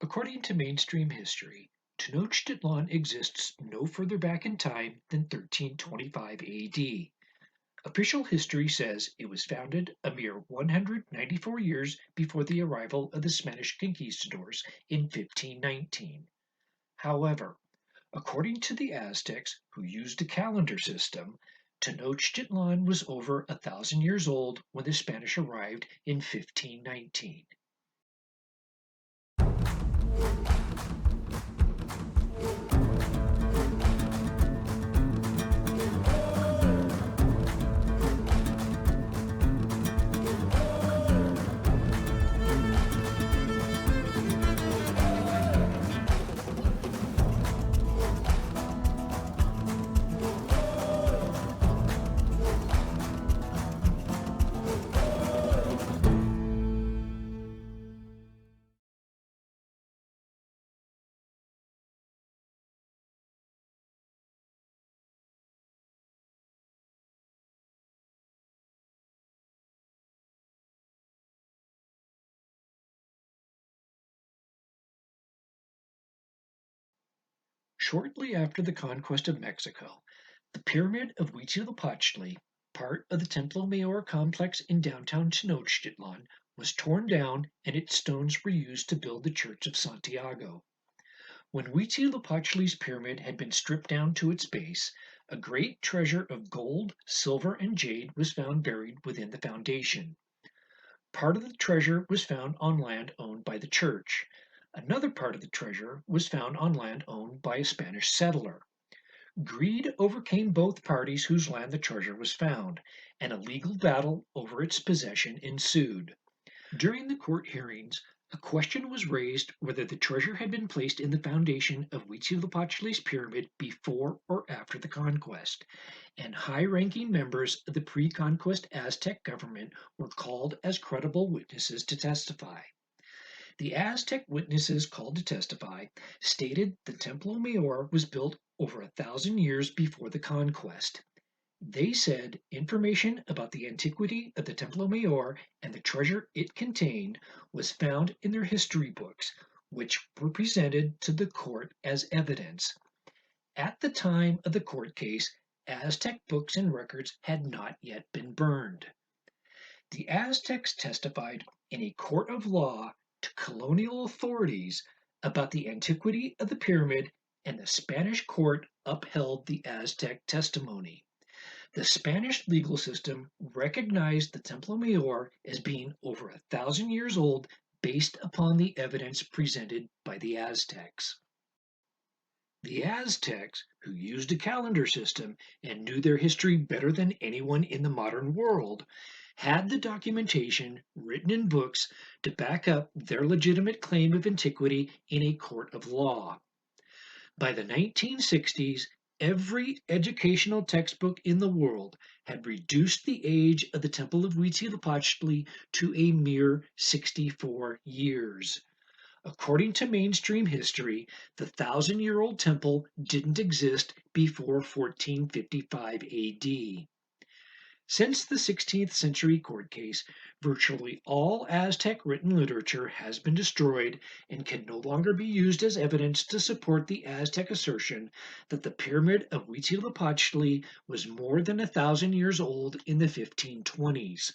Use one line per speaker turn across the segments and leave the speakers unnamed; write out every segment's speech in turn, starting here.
According to mainstream history, Tenochtitlan exists no further back in time than 1325 AD. Official history says it was founded a mere 194 years before the arrival of the Spanish conquistadors in 1519. However, according to the Aztecs, who used a calendar system, Tenochtitlan was over 1,000 years old when the Spanish arrived in 1519. Shortly after the conquest of Mexico, the pyramid of Huitzilopochtli, part of the Templo Mayor complex in downtown Tenochtitlan, was torn down and its stones were used to build the Church of Santiago. When Huitzilopochtli's pyramid had been stripped down to its base, a great treasure of gold, silver, and jade was found buried within the foundation. Part of the treasure was found on land owned by the church. Another part of the treasure was found on land owned by a Spanish settler. Greed overcame both parties whose land the treasure was found, and a legal battle over its possession ensued. During the court hearings, a question was raised whether the treasure had been placed in the foundation of Huitzilopochtli's pyramid before or after the conquest, and high-ranking members of the pre-conquest Aztec government were called as credible witnesses to testify. The Aztec witnesses called to testify stated the Templo Mayor was built over 1,000 years before the conquest. They said information about the antiquity of the Templo Mayor and the treasure it contained was found in their history books, which were presented to the court as evidence. At the time of the court case, Aztec books and records had not yet been burned. The Aztecs testified in a court of law to colonial authorities about the antiquity of the pyramid, and the Spanish court upheld the Aztec testimony. The Spanish legal system recognized the Templo Mayor as being over 1,000 years old based upon the evidence presented by the Aztecs. The Aztecs, who used a calendar system and knew their history better than anyone in the modern world, had the documentation written in books to back up their legitimate claim of antiquity in a court of law. By the 1960s, every educational textbook in the world had reduced the age of the Temple of Huitzilopochtli to a mere 64 years. According to mainstream history, the 1,000-year-old temple didn't exist before 1455 AD. Since the 16th century court case, virtually all Aztec written literature has been destroyed and can no longer be used as evidence to support the Aztec assertion that the pyramid of Huitzilopochtli was more than 1,000 years old in the 1520s.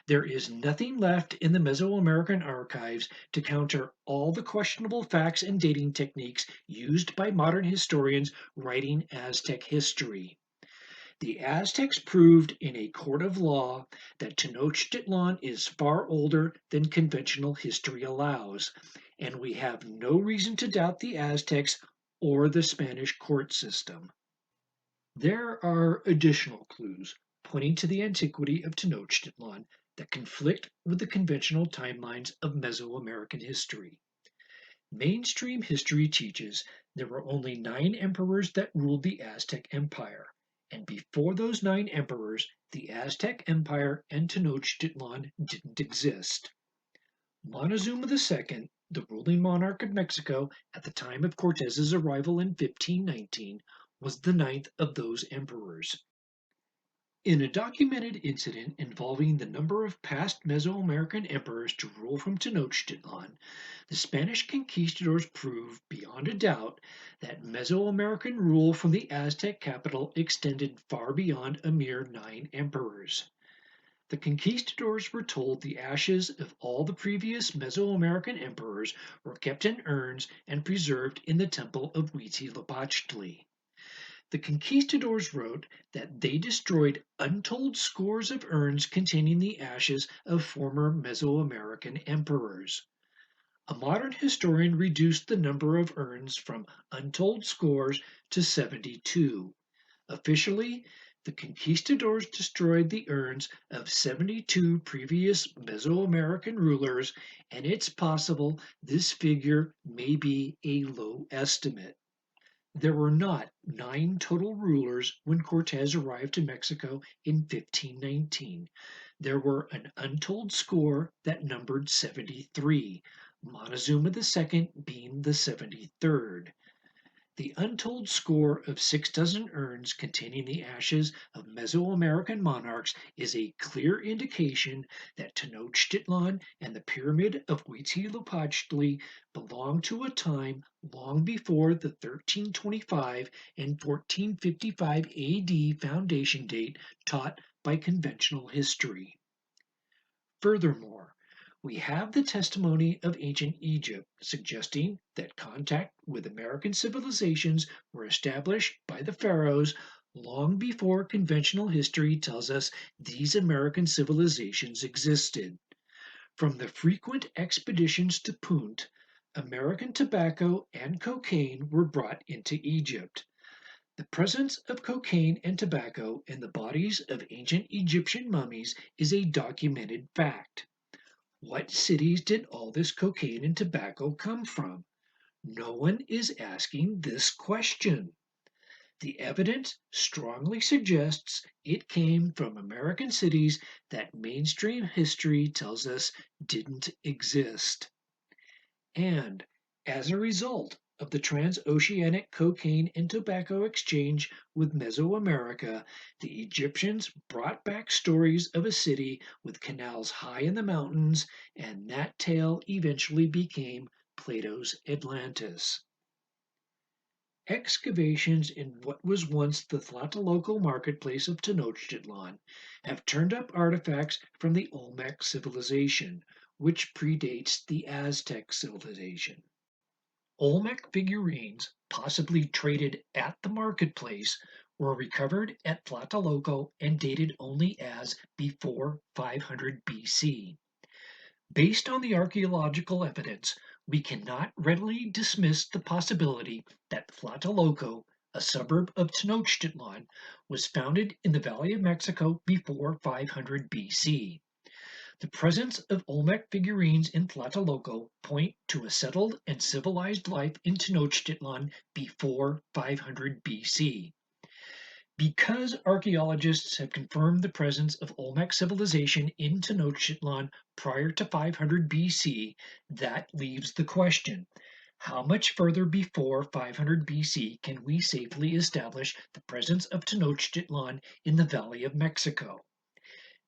There is nothing left in the Mesoamerican archives to counter all the questionable facts and dating techniques used by modern historians writing Aztec history. The Aztecs proved in a court of law that Tenochtitlan is far older than conventional history allows, and we have no reason to doubt the Aztecs or the Spanish court system. There are additional clues pointing to the antiquity of Tenochtitlan that conflict with the conventional timelines of Mesoamerican history. Mainstream history teaches there were only 9 emperors that ruled the Aztec Empire, and before those 9 emperors, the Aztec Empire and Tenochtitlan didn't exist. Montezuma II, the ruling monarch of Mexico at the time of Cortez's arrival in 1519, was the 9th of those emperors. In a documented incident involving the number of past Mesoamerican emperors to rule from Tenochtitlan, the Spanish conquistadors proved beyond a doubt that Mesoamerican rule from the Aztec capital extended far beyond a mere 9 emperors. The conquistadors were told the ashes of all the previous Mesoamerican emperors were kept in urns and preserved in the temple of Huitzilopochtli. The conquistadors wrote that they destroyed untold scores of urns containing the ashes of former Mesoamerican emperors. A modern historian reduced the number of urns from untold scores to 72. Officially, the conquistadors destroyed the urns of 72 previous Mesoamerican rulers, and it's possible this figure may be a low estimate. There were not 9 total rulers when Cortes arrived to Mexico in 1519. There were an untold score that numbered 73, Montezuma II being the 73rd. The untold score of 6 dozen urns containing the ashes of Mesoamerican monarchs is a clear indication that Tenochtitlan and the pyramid of Huitzilopochtli belonged to a time long before the 1325 and 1455 AD foundation date taught by conventional history. Furthermore, we have the testimony of ancient Egypt suggesting that contact with American civilizations were established by the pharaohs long before conventional history tells us these American civilizations existed. From the frequent expeditions to Punt, American tobacco and cocaine were brought into Egypt. The presence of cocaine and tobacco in the bodies of ancient Egyptian mummies is a documented fact. What cities did all this cocaine and tobacco come from? No one is asking this question. The evidence strongly suggests it came from American cities that mainstream history tells us didn't exist. And as a result of the transoceanic cocaine and tobacco exchange with Mesoamerica, the Egyptians brought back stories of a city with canals high in the mountains, and that tale eventually became Plato's Atlantis. Excavations in what was once the Tlatelolco marketplace of Tenochtitlan have turned up artifacts from the Olmec civilization, which predates the Aztec civilization. Olmec figurines, possibly traded at the marketplace, were recovered at Tlatelolco and dated only as before 500 BC. Based on the archaeological evidence, we cannot readily dismiss the possibility that Tlatelolco, a suburb of Tenochtitlan, was founded in the Valley of Mexico before 500 BC. The presence of Olmec figurines in Tlatelolco point to a settled and civilized life in Tenochtitlan before 500 BC. Because archaeologists have confirmed the presence of Olmec civilization in Tenochtitlan prior to 500 BC, that leaves the question: how much further before 500 BC can we safely establish the presence of Tenochtitlan in the Valley of Mexico?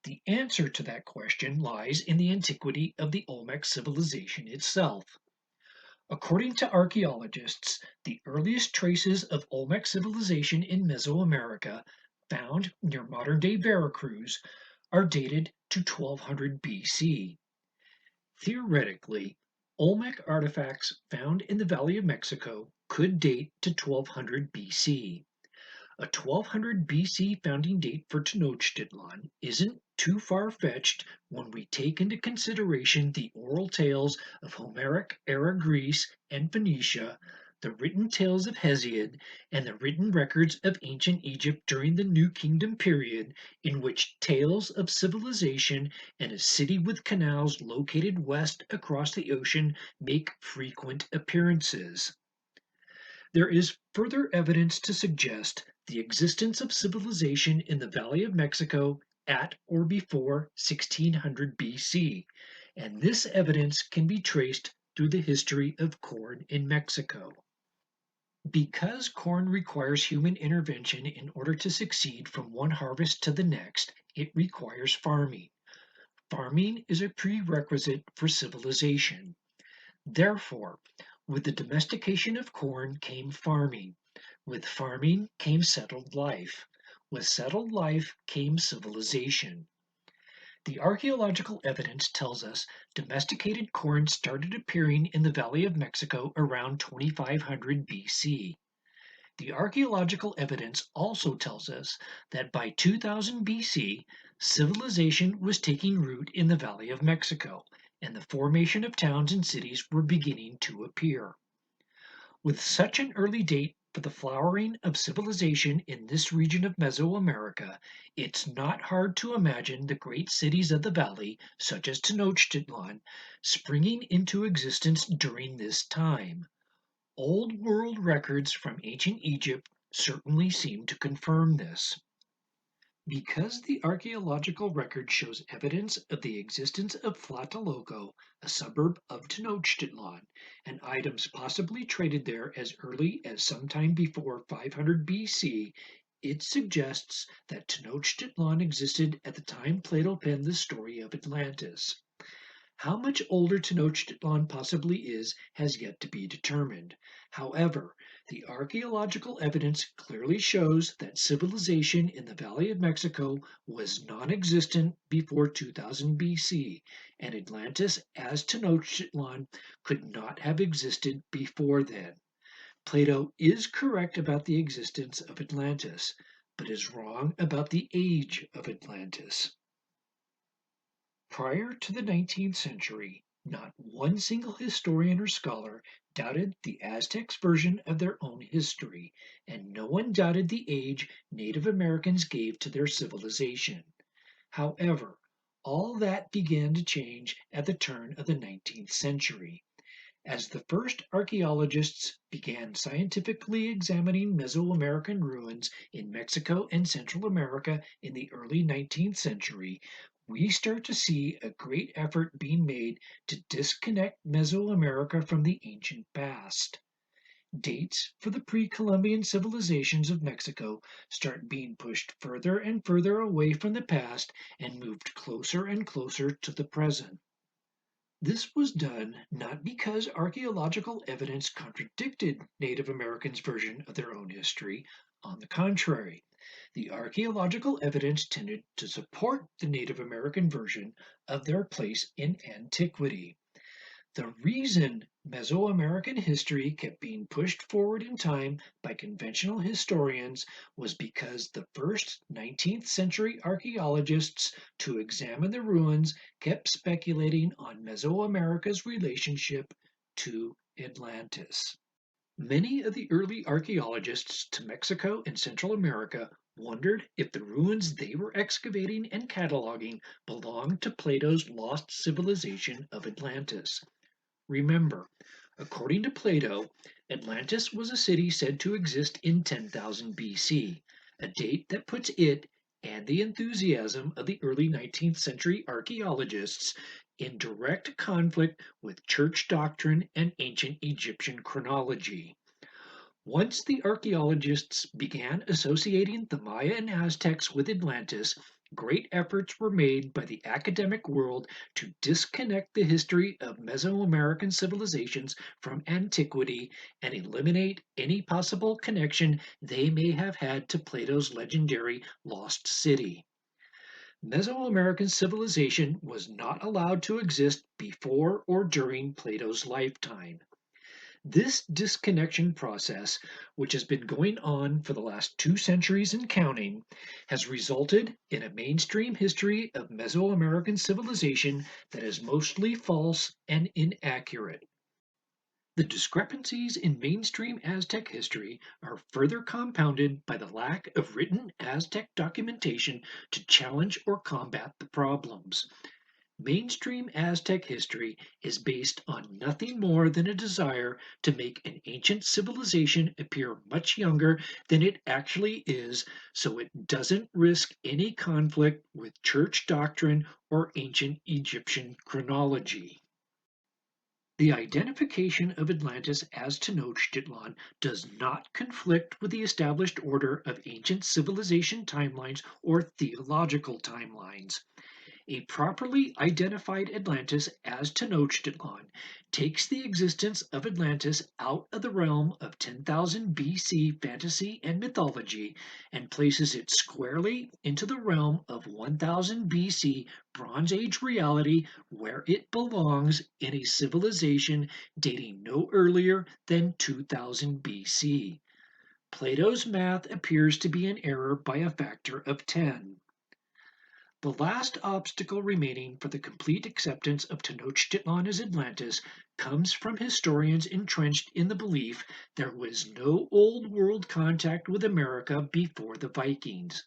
The answer to that question lies in the antiquity of the Olmec civilization itself. According to archaeologists, the earliest traces of Olmec civilization in Mesoamerica, found near modern day Veracruz, are dated to 1200 BC. Theoretically, Olmec artifacts found in the Valley of Mexico could date to 1200 BC. A 1200 BC founding date for Tenochtitlan isn't too far-fetched when we take into consideration the oral tales of Homeric era Greece and Phoenicia, the written tales of Hesiod, and the written records of ancient Egypt during the New Kingdom period, in which tales of civilization and a city with canals located west across the ocean make frequent appearances. There is further evidence to suggest the existence of civilization in the Valley of Mexico at or before 1600 BC, and this evidence can be traced through the history of corn in Mexico. Because corn requires human intervention in order to succeed from one harvest to the next, it requires farming. Farming is a prerequisite for civilization. Therefore, with the domestication of corn came farming. With farming came settled life. With settled life came civilization. The archaeological evidence tells us domesticated corn started appearing in the Valley of Mexico around 2500 BC. The archaeological evidence also tells us that by 2000 BC, civilization was taking root in the Valley of Mexico, and the formation of towns and cities were beginning to appear. With such an early date for the flowering of civilization in this region of Mesoamerica, it's not hard to imagine the great cities of the valley, such as Tenochtitlan, springing into existence during this time. Old World records from ancient Egypt certainly seem to confirm this. Because the archaeological record shows evidence of the existence of Tlatelolco, a suburb of Tenochtitlan, and items possibly traded there as early as sometime before 500 BC, it suggests that Tenochtitlan existed at the time Plato penned the story of Atlantis. How much older Tenochtitlan possibly is has yet to be determined. However, the archaeological evidence clearly shows that civilization in the Valley of Mexico was non existent before 2000 BC, and Atlantis as Tenochtitlan could not have existed before then. Plato is correct about the existence of Atlantis, but is wrong about the age of Atlantis. Prior to the 19th century, not one single historian or scholar doubted the Aztecs' version of their own history, and no one doubted the age Native Americans gave to their civilization. However, all that began to change at the turn of the 19th century. As the first archaeologists began scientifically examining Mesoamerican ruins in Mexico and Central America in the early 19th century, we start to see a great effort being made to disconnect Mesoamerica from the ancient past. Dates for the pre Columbian civilizations of Mexico start being pushed further and further away from the past and moved closer and closer to the present. This was done not because archaeological evidence contradicted Native Americans' version of their own history. On the contrary, the archaeological evidence tended to support the Native American version of their place in antiquity. The reason Mesoamerican history kept being pushed forward in time by conventional historians was because the first 19th century archaeologists to examine the ruins kept speculating on Mesoamerica's relationship to Atlantis. Many of the early archaeologists to Mexico and Central America wondered if the ruins they were excavating and cataloging belonged to Plato's lost civilization of Atlantis. Remember, according to Plato, Atlantis was a city said to exist in 10,000 BC, a date that puts it and the enthusiasm of the early 19th century archaeologists in direct conflict with church doctrine and ancient Egyptian chronology. Once the archaeologists began associating the Maya and Aztecs with Atlantis, great efforts were made by the academic world to disconnect the history of Mesoamerican civilizations from antiquity and eliminate any possible connection they may have had to Plato's legendary lost city. Mesoamerican civilization was not allowed to exist before or during Plato's lifetime. This disconnection process, which has been going on for the last 2 centuries and counting, has resulted in a mainstream history of Mesoamerican civilization that is mostly false and inaccurate. The discrepancies in mainstream Aztec history are further compounded by the lack of written Aztec documentation to challenge or combat the problems. Mainstream Aztec history is based on nothing more than a desire to make an ancient civilization appear much younger than it actually is so it doesn't risk any conflict with church doctrine or ancient Egyptian chronology. The identification of Atlantis as Tenochtitlan does not conflict with the established order of ancient civilization timelines or theological timelines. A properly identified Atlantis as Tenochtitlan takes the existence of Atlantis out of the realm of 10,000 BC fantasy and mythology and places it squarely into the realm of 1000 BC Bronze Age reality where it belongs in a civilization dating no earlier than 2000 BC. Plato's math appears to be in error by a factor of 10. The last obstacle remaining for the complete acceptance of Tenochtitlan as Atlantis comes from historians entrenched in the belief there was no Old World contact with America before the Vikings.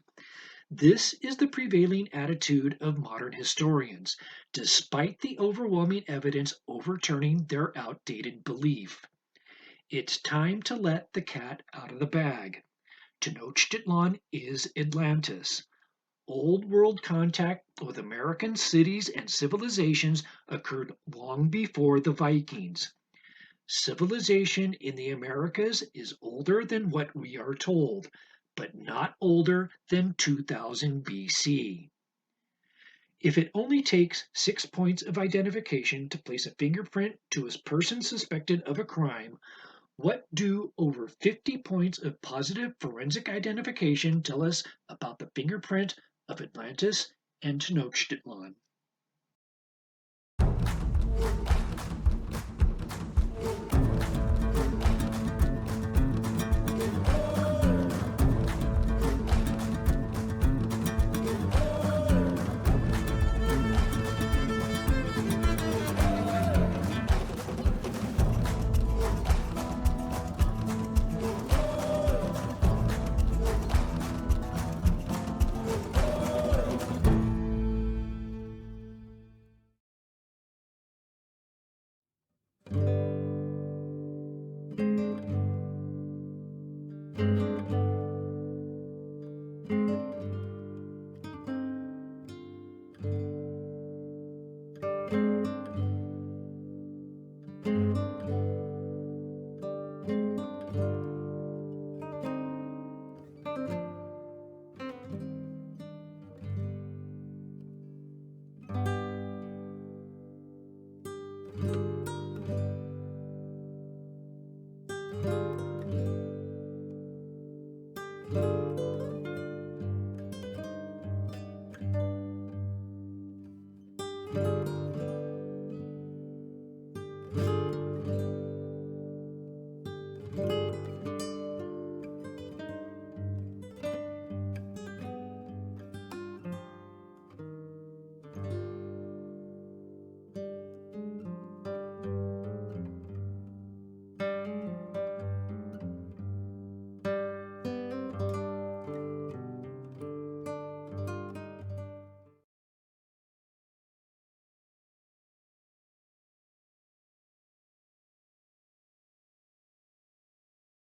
This is the prevailing attitude of modern historians, despite the overwhelming evidence overturning their outdated belief. It's time to let the cat out of the bag. Tenochtitlan is Atlantis. Old World contact with American cities and civilizations occurred long before the Vikings. Civilization in the Americas is older than what we are told, but not older than 2000 BC. If it only takes 6 points of identification to place a fingerprint to a person suspected of a crime, what do over 50 points of positive forensic identification tell us about the fingerprint of Atlantis and Tenochtitlan?